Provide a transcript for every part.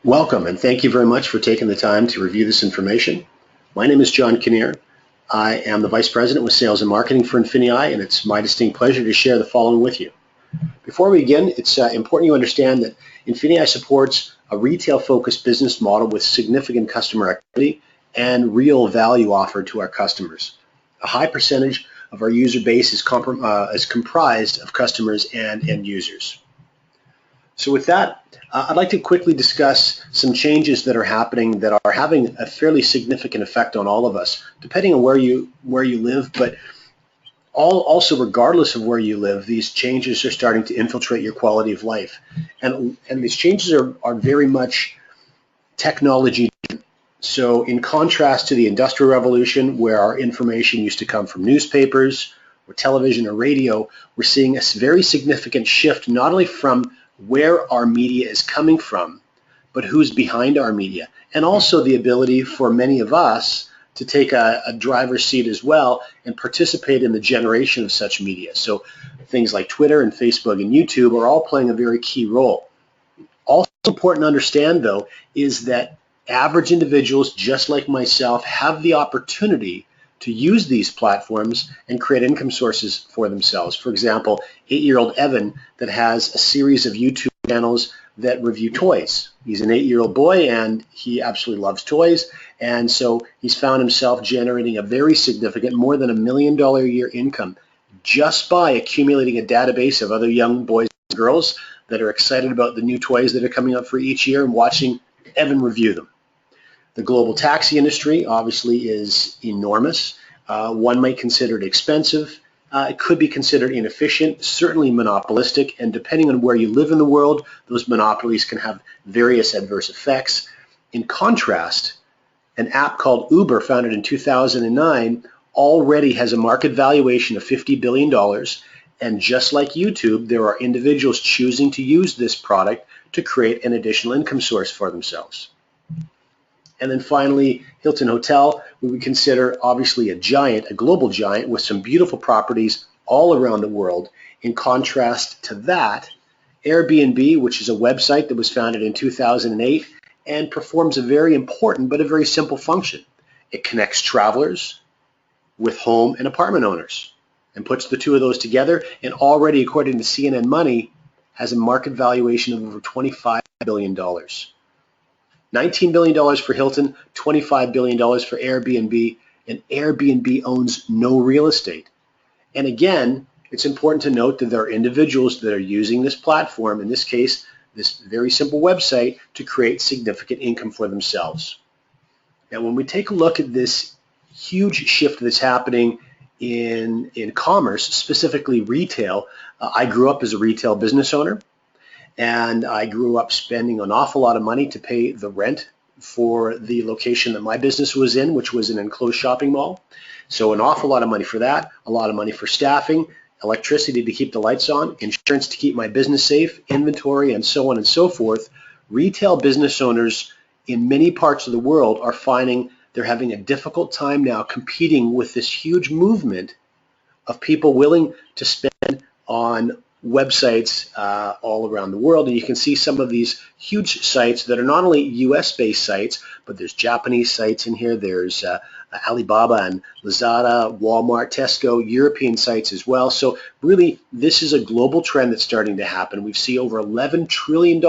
Welcome, and thank you very much for taking the time to review this information. My name is John Kinnear. I am the Vice President with Sales and Marketing for INFINii, and it's my distinct pleasure to share the following with you. Before we begin, it's important you understand that INFINii supports a retail-focused business model with significant customer activity and real value offered to our customers. A high percentage of our user base is comprised of customers and end users. So with that, I'd like to quickly discuss some changes that are happening that are having a fairly significant effect on all of us, depending on where you live, but also regardless of where you live, these changes are starting to infiltrate your quality of life. And these changes are very much technology. So in contrast to the Industrial Revolution, where our information used to come from newspapers or television or radio, we're seeing a very significant shift not only from where our media is coming from, but who's behind our media, and also the ability for many of us to take a driver's seat as well and participate in the generation of such media. So things like Twitter and Facebook and YouTube are all playing a very key role. Also important to understand, though, is that average individuals just like myself have the opportunity to use these platforms and create income sources for themselves. For example, 8-year-old Evan that has a series of YouTube channels that review toys. He's an 8-year-old boy and he absolutely loves toys, and so he's found himself generating a very significant, more than $1 million a year income just by accumulating a database of other young boys and girls that are excited about the new toys that are coming up for each year and watching Evan review them. The global taxi industry obviously is enormous. One might consider it expensive. It could be considered inefficient, certainly monopolistic, and depending on where you live in the world, those monopolies can have various adverse effects. In contrast, an app called Uber, founded in 2009, already has a market valuation of $50 billion, and just like YouTube, there are individuals choosing to use this product to create an additional income source for themselves. And then finally, Hilton Hotel, we would consider obviously a global giant with some beautiful properties all around the world. In contrast to that, Airbnb, which is a website that was founded in 2008 and performs a very important but a very simple function. It connects travelers with home and apartment owners and puts the two of those together, and already, according to CNN Money, has a market valuation of over $25 billion. $19 billion for Hilton, $25 billion for Airbnb, and Airbnb owns no real estate. And again, it's important to note that there are individuals that are using this platform, in this case, this very simple website, to create significant income for themselves. Now, when we take a look at this huge shift that's happening in commerce, specifically retail, I grew up as a retail business owner. And I grew up spending an awful lot of money to pay the rent for the location that my business was in, which was an enclosed shopping mall. So an awful lot of money for that, a lot of money for staffing, electricity to keep the lights on, insurance to keep my business safe, inventory, and so on and so forth. Retail business owners in many parts of the world are finding they're having a difficult time now competing with this huge movement of people willing to spend on websites all around the world. And you can see some of these huge sites that are not only US-based sites, but there's Japanese sites in here. There's Alibaba and Lazada, Walmart, Tesco, European sites as well. So really, this is a global trend that's starting to happen. We've seen over $11 trillion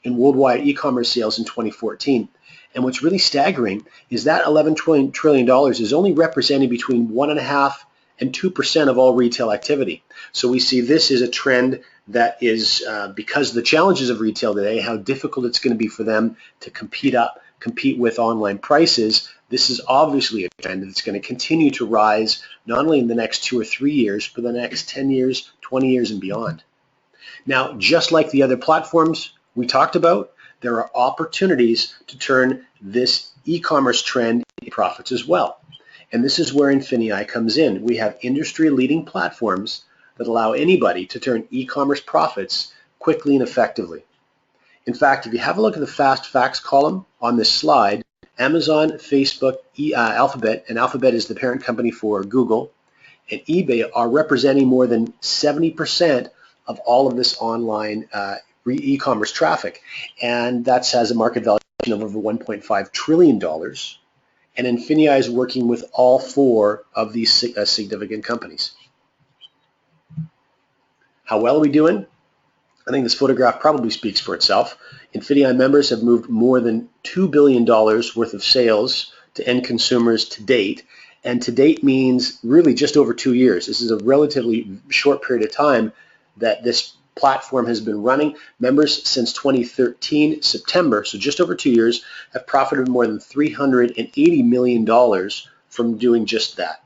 in worldwide e-commerce sales in 2014. And what's really staggering is that $11 trillion is only representing between 1.5% and 2% of all retail activity. So we see this is a trend that is, because of the challenges of retail today, how difficult it's going to be for them to compete with online prices. This is obviously a trend that's going to continue to rise not only in the next 2 or 3 years, but the next 10 years, 20 years and beyond. Now, just like the other platforms we talked about, there are opportunities to turn this e-commerce trend into profits as well. And this is where INFINii comes in. We have industry-leading platforms that allow anybody to turn e-commerce profits quickly and effectively. In fact, if you have a look at the fast facts column on this slide, Amazon, Facebook, Alphabet, and Alphabet is the parent company for Google, and eBay are representing more than 70% of all of this online e-commerce traffic, and that has a market valuation of over $1.5 trillion. And INFINii is working with all four of these significant companies. How well are we doing? I think this photograph probably speaks for itself. INFINii members have moved more than $2 billion worth of sales to end consumers to date. And to date means really just over 2 years. This is a relatively short period of time that this platform has been running. Members since 2013, September, so just over 2 years, have profited more than $380 million from doing just that.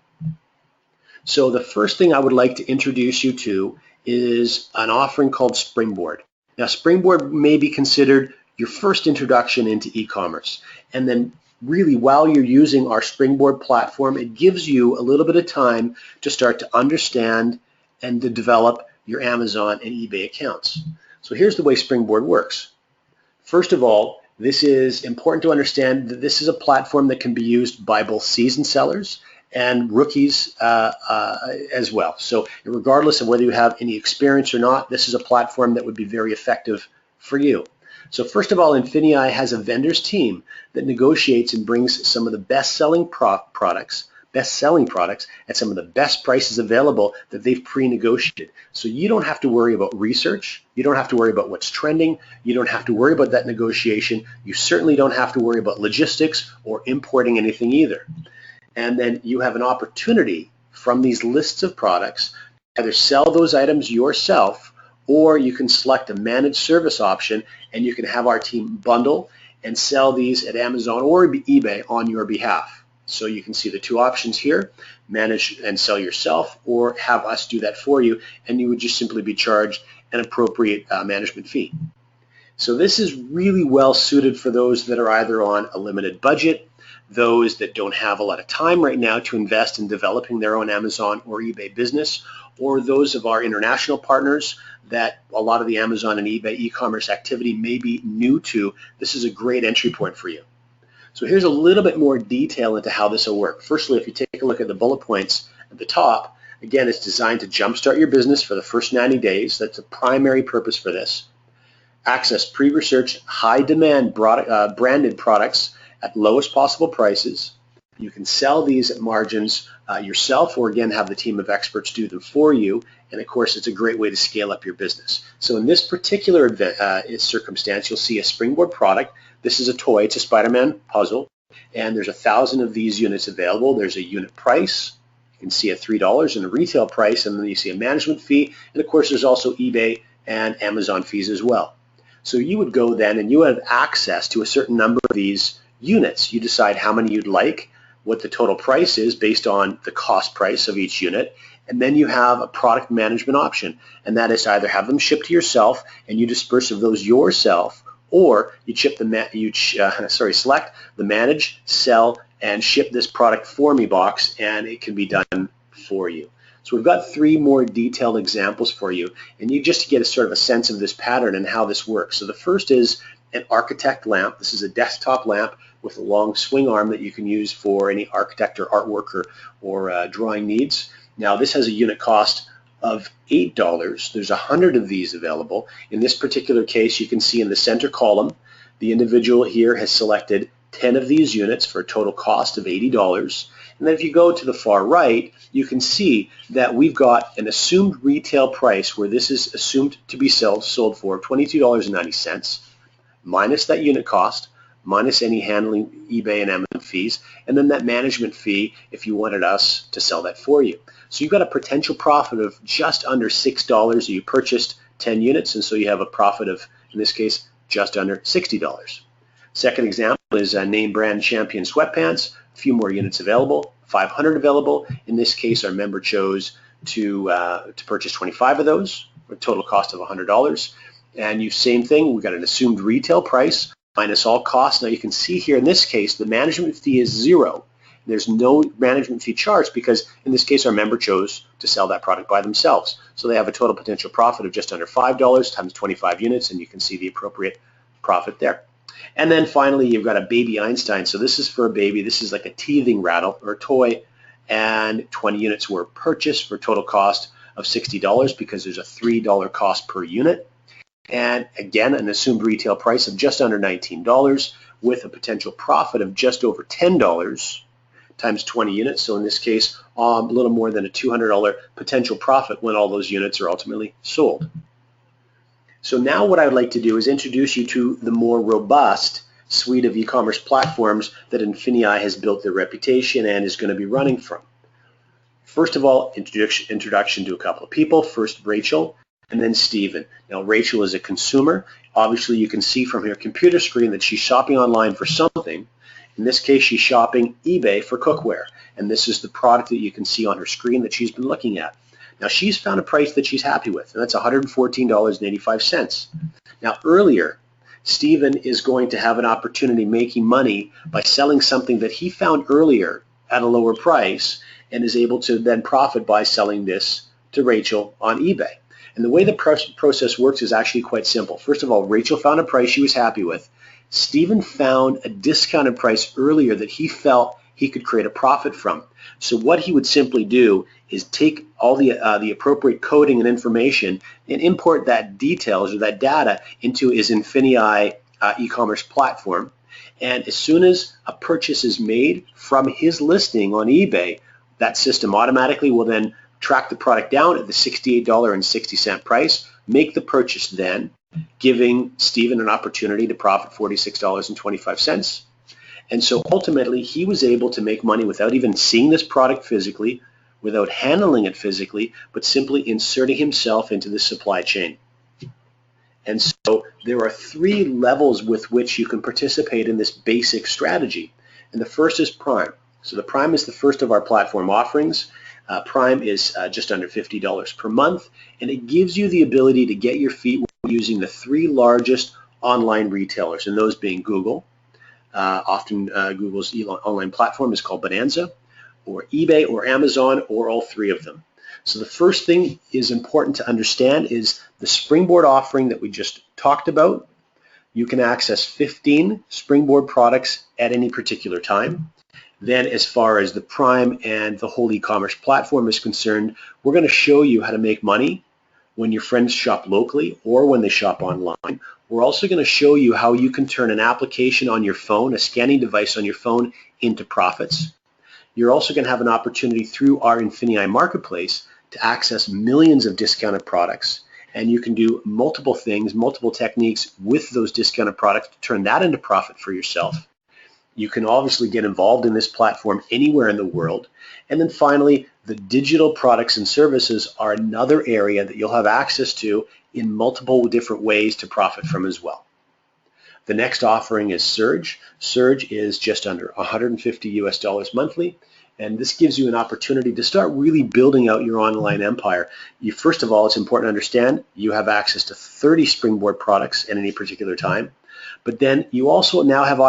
So the first thing I would like to introduce you to is an offering called Springboard. Now, Springboard may be considered your first introduction into e-commerce. And then really, while you're using our Springboard platform, it gives you a little bit of time to start to understand and to develop your Amazon and eBay accounts. So here's the way Springboard works. First of all, this is important to understand that this is a platform that can be used by both seasoned sellers and rookies as well. So regardless of whether you have any experience or not, this is a platform that would be very effective for you. So first of all, INFINii has a vendors team that negotiates and brings some of the best-selling products at some of the best prices available that they've pre-negotiated. So you don't have to worry about research. You don't have to worry about what's trending. You don't have to worry about that negotiation. You certainly don't have to worry about logistics or importing anything either. And then you have an opportunity from these lists of products to either sell those items yourself, or you can select a managed service option and you can have our team bundle and sell these at Amazon or eBay on your behalf. So you can see the two options here: manage and sell yourself, or have us do that for you, and you would just simply be charged an appropriate management fee. So this is really well suited for those that are either on a limited budget, those that don't have a lot of time right now to invest in developing their own Amazon or eBay business, or those of our international partners that a lot of the Amazon and eBay e-commerce activity may be new to. This is a great entry point for you. So here's a little bit more detail into how this will work. Firstly, if you take a look at the bullet points at the top, again, it's designed to jumpstart your business for the first 90 days. That's the primary purpose for this. Access pre-researched, high-demand branded products at lowest possible prices. You can sell these at margins yourself, or again have the team of experts do them for you. And of course, it's a great way to scale up your business. So in this particular circumstance, you'll see a Springboard product. This is a toy. It's a Spider-Man puzzle, and there's 1,000 of these units available. There's a unit price. You can see at $3 and a retail price, and then you see a management fee. And of course, there's also eBay and Amazon fees as well. So you would go then and you have access to a certain number of these units. You decide how many you'd like, what the total price is based on the cost price of each unit, and then you have a product management option, and that is to either have them shipped to yourself and you disperse of those yourself, or you select the manage, sell, and ship this product for me box, and it can be done for you. So we've got 3 more detailed examples for you, and you just get a sort of a sense of this pattern and how this works. So the first is an architect lamp. This is a desktop lamp with a long swing arm that you can use for any architect or artwork or drawing needs. Now this has a unit cost of $8. There's 100 of these available. In this particular case, you can see in the center column, the individual here has selected 10 of these units for a total cost of $80. And then if you go to the far right, you can see that we've got an assumed retail price where this is assumed to be sold for $22.90, minus that unit cost, minus any handling eBay and Amazon fees, and then that management fee if you wanted us to sell that for you. So you've got a potential profit of just under $6. You purchased 10 units, and so you have a profit of, in this case, just under $60. Second example is name brand Champion sweatpants. A few more units available, 500 available. In this case, our member chose to purchase 25 of those for a total cost of $100. And same thing, we've got an assumed retail price minus all costs. Now you can see here in this case, the management fee is $0. There's no management fee charged because in this case, our member chose to sell that product by themselves. So they have a total potential profit of just under $5 times 25 units, and you can see the appropriate profit there. And then finally, you've got a baby Einstein. So this is for a baby. This is like a teething rattle or a toy, and 20 units were purchased for a total cost of $60 because there's a $3 cost per unit. and again an assumed retail price of just under $19 with a potential profit of just over $10 times 20 units. So in this case, a little more than a $200 potential profit when all those units are ultimately sold. So now what I would like to do is introduce you to the more robust suite of e-commerce platforms that INFINii has built their reputation and is going to be running from. First of all, introduction to a couple of people. First, Rachel, and then Stephen. Now, Rachel is a consumer. Obviously, you can see from her computer screen that she's shopping online for something. In this case, she's shopping eBay for cookware, and this is the product that you can see on her screen that she's been looking at. Now, she's found a price that she's happy with, and that's $114.85. Now, earlier, Stephen is going to have an opportunity making money by selling something that he found earlier at a lower price and is able to then profit by selling this to Rachel on eBay. And the way the process works is actually quite simple. First of all, Rachel found a price she was happy with. Stephen found a discounted price earlier that he felt he could create a profit from. So what he would simply do is take all the appropriate coding and information and import that details or that data into his INFINii e-commerce platform. And as soon as a purchase is made from his listing on eBay, that system automatically will then track the product down at the $68.60 price, make the purchase then, giving Stephen an opportunity to profit $46.25. And so ultimately, he was able to make money without even seeing this product physically, without handling it physically, but simply inserting himself into the supply chain. And so there are three levels with which you can participate in this basic strategy. And the first is Prime. So the Prime is the first of our platform offerings. Prime is just under $50 per month, and it gives you the ability to get your feet using the three largest online retailers, and those being Google. Often Google's online platform is called Bonanza, or eBay, or Amazon, or all three of them. So the first thing is important to understand is the Springboard offering that we just talked about. You can access 15 Springboard products at any particular time. Then as far as the Prime and the whole e-commerce platform is concerned, we're going to show you how to make money when your friends shop locally or when they shop online. We're also going to show you how you can turn an application on your phone, a scanning device on your phone, into profits. You're also going to have an opportunity through our INFINii marketplace to access millions of discounted products, and you can do multiple things, multiple techniques with those discounted products to turn that into profit for yourself. You can obviously get involved in this platform anywhere in the world. And then finally, the digital products and services are another area that you'll have access to in multiple different ways to profit from as well. The next offering is Surge. Surge is just under $150 monthly, and this gives you an opportunity to start really building out your online empire. First of all, it's important to understand you have access to 30 Springboard products at any particular time, but then you also now have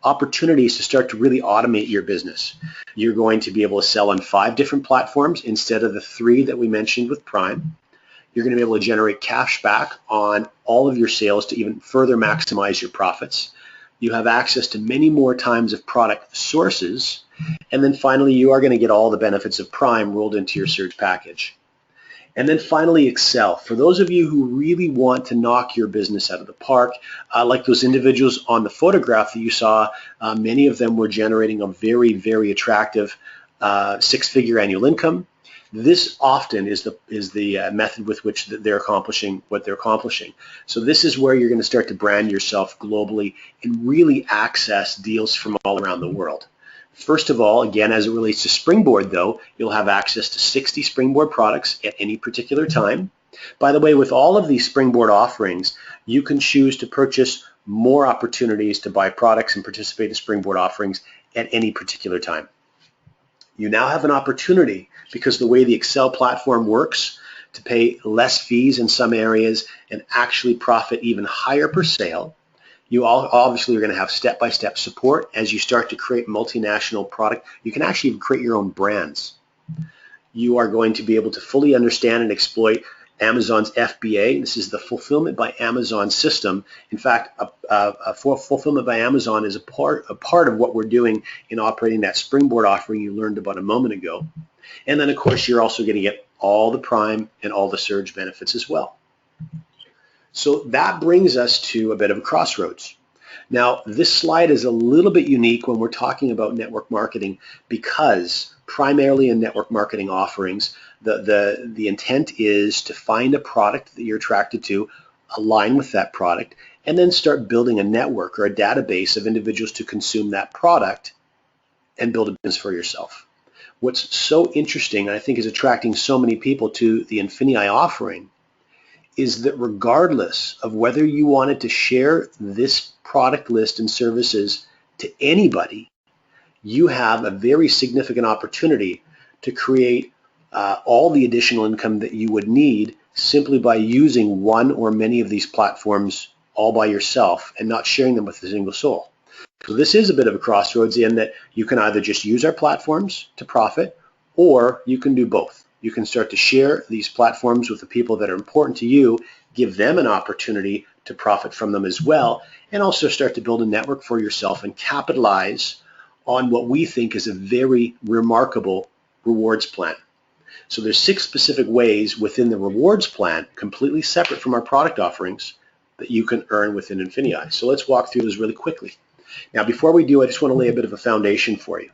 opportunities to start to really automate your business. You're going to be able to sell on 5 different platforms instead of the 3 that we mentioned with Prime. You're going to be able to generate cash back on all of your sales to even further maximize your profits. You have access to many more times of product sources. And then finally, you are going to get all the benefits of Prime rolled into your Surge package. And then finally, Excel. For those of you who really want to knock your business out of the park, like those individuals on the photograph that you saw, many of them were generating a very, very attractive 6-figure annual income. This often is the method with which they're accomplishing what they're accomplishing. So this is where you're going to start to brand yourself globally and really access deals from all around the world. First of all, again, as it relates to Springboard, though, you'll have access to 60 Springboard products at any particular time. By the way, with all of these Springboard offerings, you can choose to purchase more opportunities to buy products and participate in Springboard offerings at any particular time. You now have an opportunity, because the way the Excel platform works, to pay less fees in some areas and actually profit even higher per sale. You obviously are going to have step-by-step support as you start to create multinational product. You can actually even create your own brands. You are going to be able to fully understand and exploit Amazon's FBA. This is the Fulfillment by Amazon system. In fact, Fulfillment by Amazon is a part of what we're doing in operating that Springboard offering you learned about a moment ago. And then, of course, you're also going to get all the Prime and all the Surge benefits as well. So that brings us to a bit of a crossroads. Now, this slide is a little bit unique when we're talking about network marketing because primarily in network marketing offerings, the intent is to find a product that you're attracted to, align with that product, and then start building a network or a database of individuals to consume that product and build a business for yourself. What's so interesting, and I think is attracting so many people to the INFINii offering, is that regardless of whether you wanted to share this product list and services to anybody, you have a very significant opportunity to create all the additional income that you would need simply by using one or many of these platforms all by yourself and not sharing them with a single soul. So this is a bit of a crossroads in that you can either just use our platforms to profit, or you can do both. You can start to share these platforms with the people that are important to you, give them an opportunity to profit from them as well, and also start to build a network for yourself and capitalize on what we think is a very remarkable rewards plan. So there's 6 specific ways within the rewards plan, completely separate from our product offerings, that you can earn within INFINii. So let's walk through those really quickly. Now, before we do, I just want to lay a bit of a foundation for you.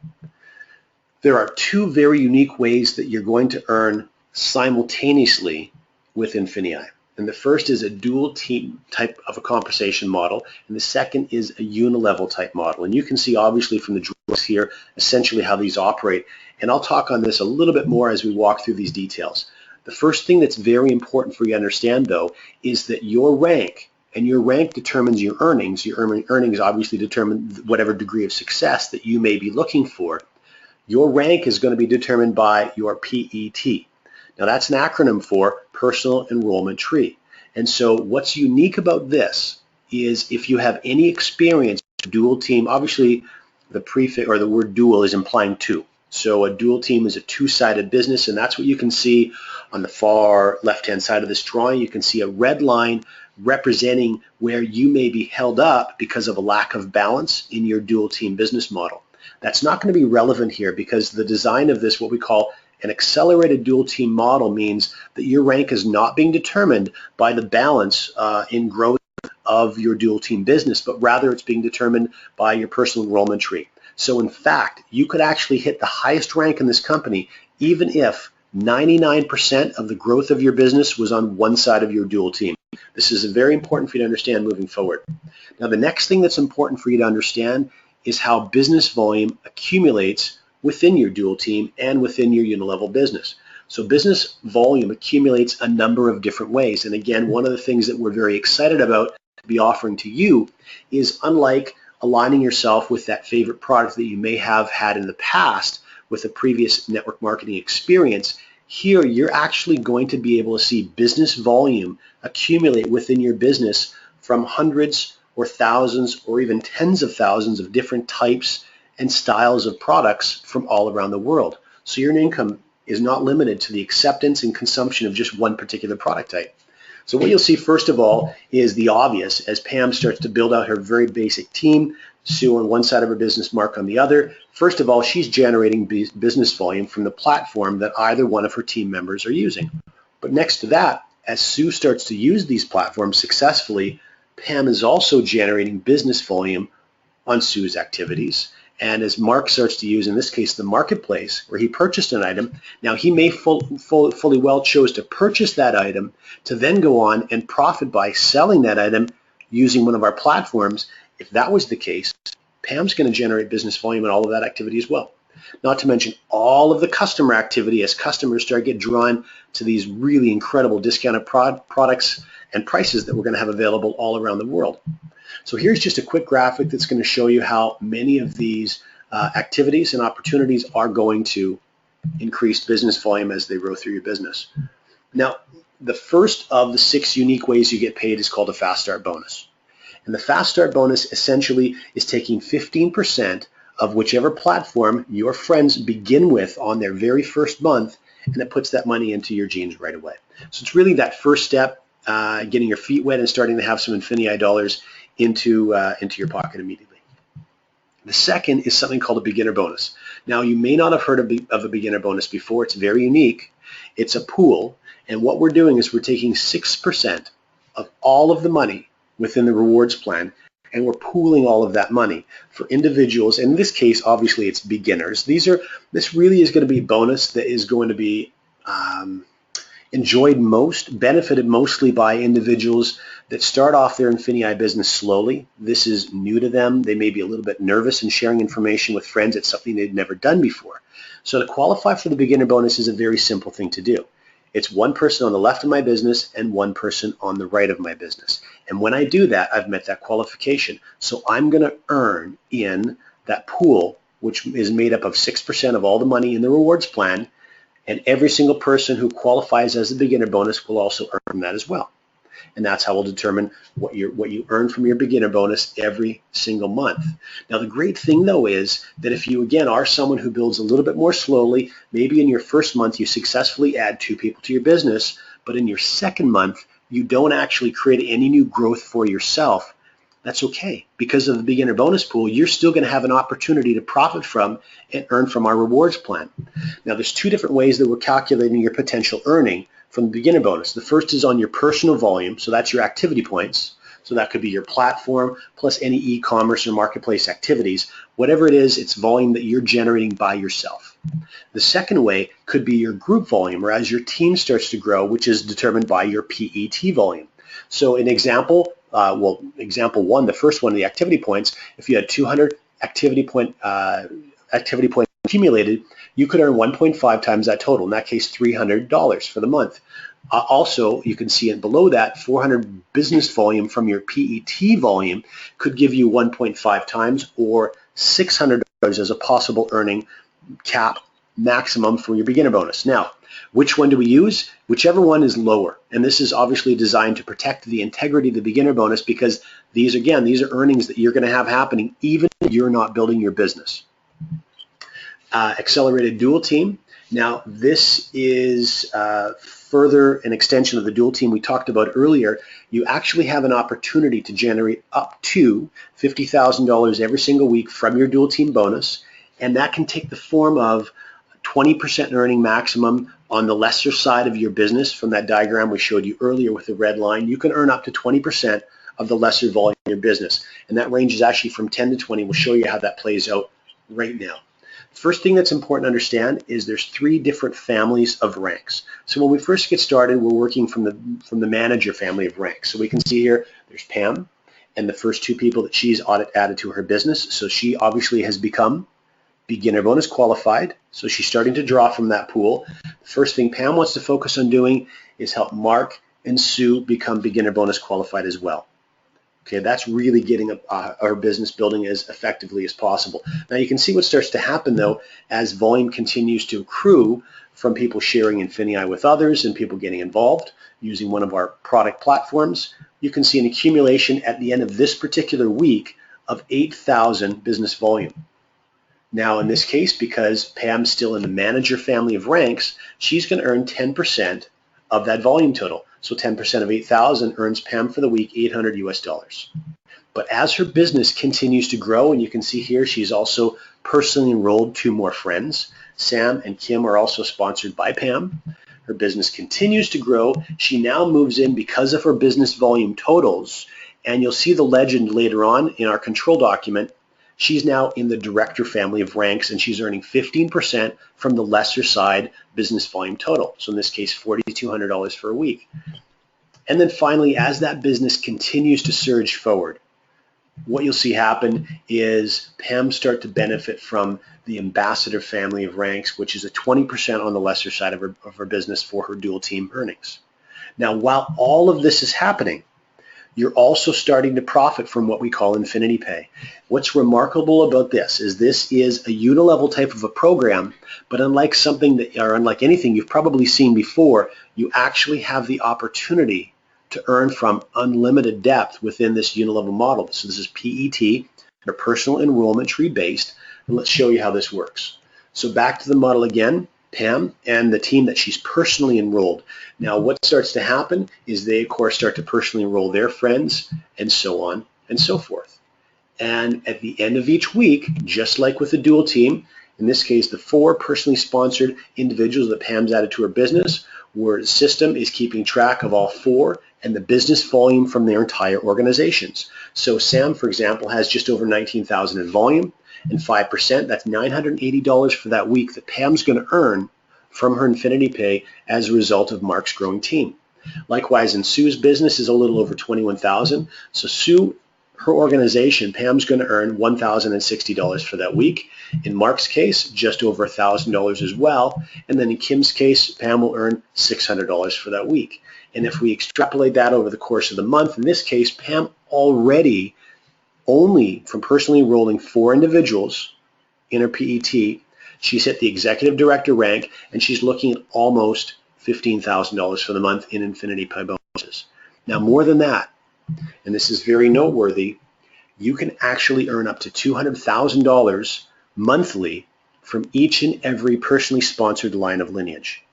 There are 2 very unique ways that you're going to earn simultaneously with INFINii. And the first is a dual team type of a compensation model, and the second is a unilevel type model. And you can see obviously from the drawings here essentially how these operate. And I'll talk on this a little bit more as we walk through these details. The first thing that's very important for you to understand, though, is that your rank, and your rank determines your earnings. Your earnings obviously determine whatever degree of success that you may be looking for. Your rank is going to be determined by your PET. Now that's an acronym for Personal Enrollment Tree. And so what's unique about this is if you have any experience with dual team, obviously the prefix or the word dual is implying 2. So a dual team is a 2-sided business, and that's what you can see on the far left-hand side of this drawing. You can see a red line representing where you may be held up because of a lack of balance in your dual team business model. That's not going to be relevant here because the design of this, what we call an accelerated dual team model, means that your rank is not being determined by the balance in growth of your dual team business, but rather it's being determined by your personal enrollment tree. So in fact, you could actually hit the highest rank in this company even if 99% of the growth of your business was on one side of your dual team. This is very important for you to understand moving forward. Now, the next thing that's important for you to understand is how business volume accumulates within your dual team and within your unilevel business. So business volume accumulates a number of different ways. And again, one of the things that we're very excited about to be offering to you is, unlike aligning yourself with that favorite product that you may have had in the past with a previous network marketing experience, here you're actually going to be able to see business volume accumulate within your business from hundreds or thousands or even tens of thousands of different types and styles of products from all around the world. So your income is not limited to the acceptance and consumption of just one particular product type. So what you'll see first of all is the obvious as Pam starts to build out her very basic team, Sue on one side of her business, Mark on the other. First of all, she's generating business volume from the platform that either one of her team members are using. But next to that, as Sue starts to use these platforms successfully, Pam is also generating business volume on Sue's activities. And as Mark starts to use, in this case, the marketplace where he purchased an item, now he may fully well chose to purchase that item to then go on and profit by selling that item using one of our platforms. If that was the case, Pam's going to generate business volume and all of that activity as well. Not to mention all of the customer activity as customers start to get drawn to these really incredible discounted products and prices that we're going to have available all around the world. So here's just a quick graphic that's going to show you how many of these activities and opportunities are going to increase business volume as they grow through your business. Now, the first of the 6 unique ways you get paid is called a Fast Start bonus. And the Fast Start bonus essentially is taking 15% of whichever platform your friends begin with on their very first month, and it puts that money into your jeans right away. So it's really that first step, getting your feet wet and starting to have some INFINii dollars into your pocket immediately. The second is something called a beginner bonus. Now, you may not have heard of a beginner bonus before. It's very unique. It's a pool, and what we're doing is we're taking 6% of all of the money within the rewards plan, and we're pooling all of that money for individuals. In this case, obviously, it's beginners. This really is going to be a bonus that is going to be benefited mostly by individuals that start off their INFINii business slowly. This is new to them. They may be a little bit nervous in sharing information with friends. It's something they've never done before. So to qualify for the beginner bonus is a very simple thing to do. It's one person on the left of my business and one person on the right of my business. And when I do that, I've met that qualification. So I'm going to earn in that pool, which is made up of 6% of all the money in the rewards plan, and every single person who qualifies as a beginner bonus will also earn that as well. And that's how we'll determine what you earn from your beginner bonus every single month. Now, the great thing, though, is that if you, again, are someone who builds a little bit more slowly, maybe in your first month you successfully add 2 people to your business, but in your second month you don't actually create any new growth for yourself, that's okay. Because of the beginner bonus pool, you're still going to have an opportunity to profit from and earn from our rewards plan. Now, there's 2 different ways that we're calculating your potential earning from the beginner bonus. The first is on your personal volume, so that's your activity points. So that could be your platform plus any e-commerce or marketplace activities. Whatever it is, it's volume that you're generating by yourself. The second way could be your group volume, or as your team starts to grow, which is determined by your PET volume. So an example, example 1, the first one, the activity points, if you had 200 activity points accumulated, you could earn 1.5 times that total, in that case $300 for the month. Also, you can see it below that, 400 business volume from your PET volume could give you 1.5 times, or $600 as a possible earning cap maximum for your beginner bonus. Now, which one do we use? Whichever one is lower. And this is obviously designed to protect the integrity of the beginner bonus, because these are earnings that you're going to have happening even if you're not building your business. Accelerated dual team. Now, this is further an extension of the dual team we talked about earlier. You actually have an opportunity to generate up to $50,000 every single week from your dual team bonus, and that can take the form of 20% earning maximum on the lesser side of your business. From that diagram we showed you earlier with the red line, you can earn up to 20% of the lesser volume of your business, and that range is actually from 10 to 20. We'll show you how that plays out right now. First thing that's important to understand is there's 3 different families of ranks. So when we first get started, we're working from the manager family of ranks. So we can see here there's Pam and the first 2 people that she's added to her business. So she obviously has become beginner bonus qualified. So she's starting to draw from that pool. The first thing Pam wants to focus on doing is help Mark and Sue become beginner bonus qualified as well. Okay, that's really getting our business building as effectively as possible. Now you can see what starts to happen, though, as volume continues to accrue from people sharing INFINii with others and people getting involved using one of our product platforms. You can see an accumulation at the end of this particular week of 8,000 business volume. Now in this case, because Pam's still in the manager family of ranks, she's going to earn 10% of that volume total. So 10% of 8,000 earns Pam for the week $800 US. But as her business continues to grow, and you can see here she's also personally enrolled 2 more friends. Sam and Kim are also sponsored by Pam. Her business continues to grow. She now moves in because of her business volume totals, and you'll see the legend later on in our control document. She's now in the director family of ranks, and she's earning 15% from the lesser side business volume total. So in this case, $4,200 for a week. And then finally, as that business continues to surge forward, what you'll see happen is Pam start to benefit from the ambassador family of ranks, which is a 20% on the lesser side of her business for her dual team earnings. Now, while all of this is happening, you're also starting to profit from what we call INFINii Pay. What's remarkable about this is a unilevel type of a program, but unlike anything you've probably seen before, you actually have the opportunity to earn from unlimited depth within this unilevel model. So this is PET, or personal enrollment tree based, and let's show you how this works. So back to the model again. Pam and the team that she's personally enrolled. Now what starts to happen is they of course start to personally enroll their friends, and so on and so forth. And at the end of each week, just like with the dual team, in this case the 4 personally sponsored individuals that Pam's added to her business, where the system is keeping track of all 4 and the business volume from their entire organizations. So Sam, for example, has just over 19,000 in volume, and 5%, that's $980 for that week that Pam's going to earn from her INFINii Pay as a result of Mark's growing team. Likewise, in Sue's business is a little over 21,000. So Sue, her organization, Pam's going to earn $1,060 for that week. In Mark's case, just over $1,000 as well. And then in Kim's case, Pam will earn $600 for that week. And if we extrapolate that over the course of the month, in this case, Pam already, only from personally enrolling 4 individuals in her PET, she's hit the executive director rank, and she's looking at almost $15,000 for the month in INFINii Pay bonuses. Now, more than that, and this is very noteworthy, you can actually earn up to $200,000 monthly from each and every personally sponsored line of lineage.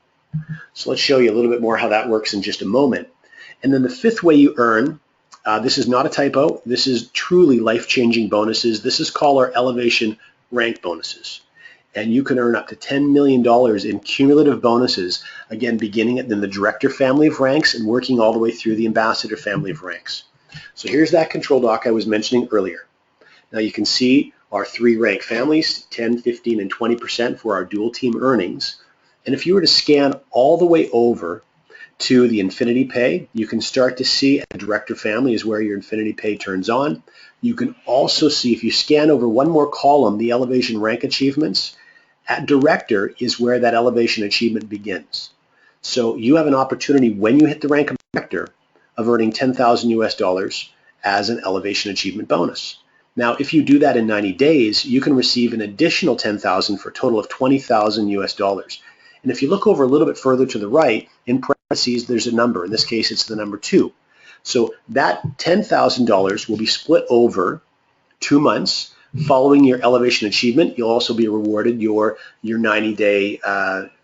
So let's show you a little bit more how that works in just a moment. And then the 5th way you earn, this is not a typo, this is truly life-changing bonuses. This is called our elevation rank bonuses. And you can earn up to $10 million in cumulative bonuses, again, beginning in the director family of ranks and working all the way through the ambassador family of ranks. So here's that control doc I was mentioning earlier. Now you can see our 3 rank families, 10, 15, and 20% for our dual team earnings. And if you were to scan all the way over to the INFINii Pay, you can start to see the director family is where your INFINii Pay turns on. You can also see, if you scan over one more column, the elevation rank achievements, at director is where that elevation achievement begins. So you have an opportunity when you hit the rank of director of earning $10,000 as an elevation achievement bonus. Now, if you do that in 90 days, you can receive an additional $10,000 for a total of $20,000. And if you look over a little bit further to the right, in parentheses, there's a number. In this case, it's the number 2. So that $10,000 will be split over 2 months. Following your elevation achievement, you'll also be rewarded your 90-day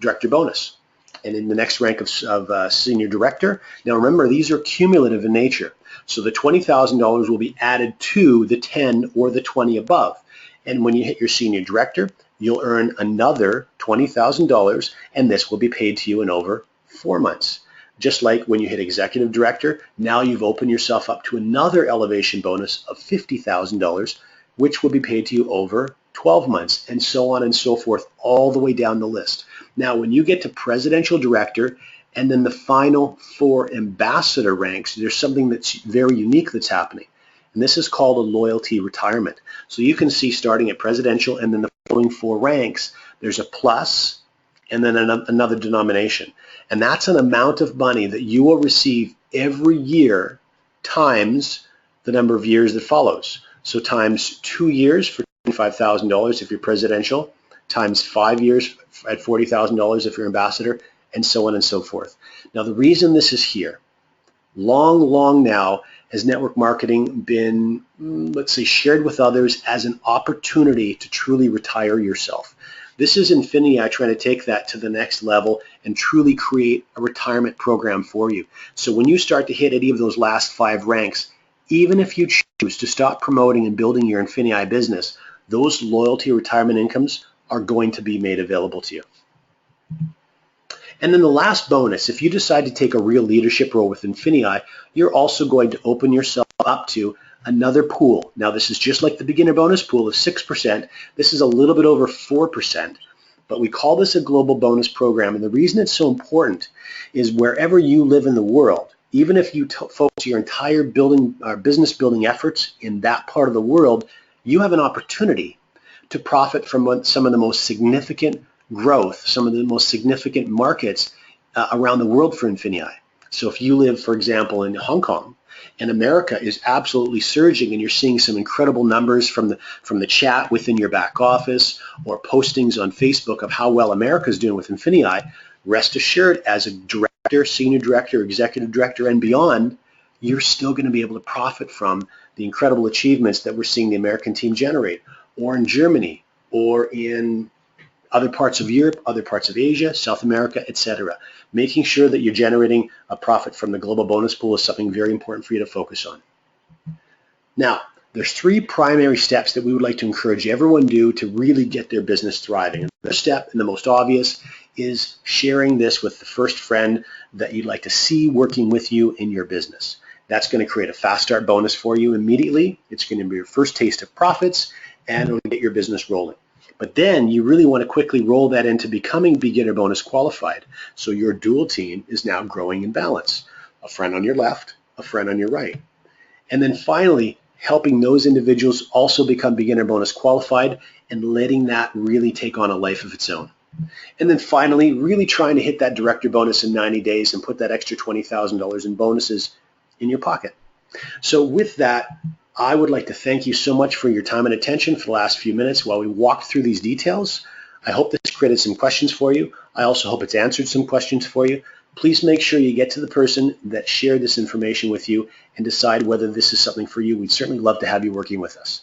director bonus. And in the next rank of senior director, now remember, these are cumulative in nature. So the $20,000 will be added to the 10 or the 20 above. And when you hit your senior director, you'll earn another $20,000, and this will be paid to you in over 4 months. Just like when you hit executive director, now you've opened yourself up to another elevation bonus of $50,000, which will be paid to you over 12 months, and so on and so forth, all the way down the list. Now, when you get to presidential director and then the final 4 ambassador ranks, there's something that's very unique that's happening. And this is called a loyalty retirement. So you can see starting at presidential and then the following 4 ranks, there's a plus and then another denomination. And that's an amount of money that you will receive every year times the number of years that follows. So times 2 years for $25,000 if you're presidential, times 5 years at $40,000 if you're ambassador, and so on and so forth. Now, the reason this is here, long now has network marketing been, let's say, shared with others as an opportunity to truly retire yourself. This is INFINii trying to take that to the next level and truly create a retirement program for you. So when you start to hit any of those last 5 ranks, even if you choose to stop promoting and building your INFINii business, those loyalty retirement incomes are going to be made available to you. And then the last bonus, if you decide to take a real leadership role with INFINii, you're also going to open yourself up to another pool. Now, this is just like the beginner bonus pool of 6%. This is a little bit over 4%, but we call this a global bonus program. And the reason it's so important is wherever you live in the world, even if you focus your entire business building efforts in that part of the world, you have an opportunity to profit from some of the most significant growth, some of the most significant markets around the world for INFINii. So if you live, for example, in Hong Kong, and America is absolutely surging, and you're seeing some incredible numbers from the chat within your back office or postings on Facebook of how well America is doing with INFINii, rest assured, as a director, senior director, executive director, and beyond, you're still going to be able to profit from the incredible achievements that we're seeing the American team generate, or in Germany, or in other parts of Europe, other parts of Asia, South America, etc. Making sure that you're generating a profit from the global bonus pool is something very important for you to focus on. Now, there's 3 primary steps that we would like to encourage everyone to do to really get their business thriving. And the first step, and the most obvious, is sharing this with the first friend that you'd like to see working with you in your business. That's going to create a fast start bonus for you immediately. It's going to be your first taste of profits, and it'll get your business rolling. But then you really want to quickly roll that into becoming beginner bonus qualified. So your dual team is now growing in balance. A friend on your left, a friend on your right. And then finally, helping those individuals also become beginner bonus qualified and letting that really take on a life of its own. And then finally, really trying to hit that director bonus in 90 days and put that extra $20,000 in bonuses in your pocket. So with that, I would like to thank you so much for your time and attention for the last few minutes while we walked through these details. I hope this created some questions for you. I also hope it's answered some questions for you. Please make sure you get to the person that shared this information with you and decide whether this is something for you. We'd certainly love to have you working with us.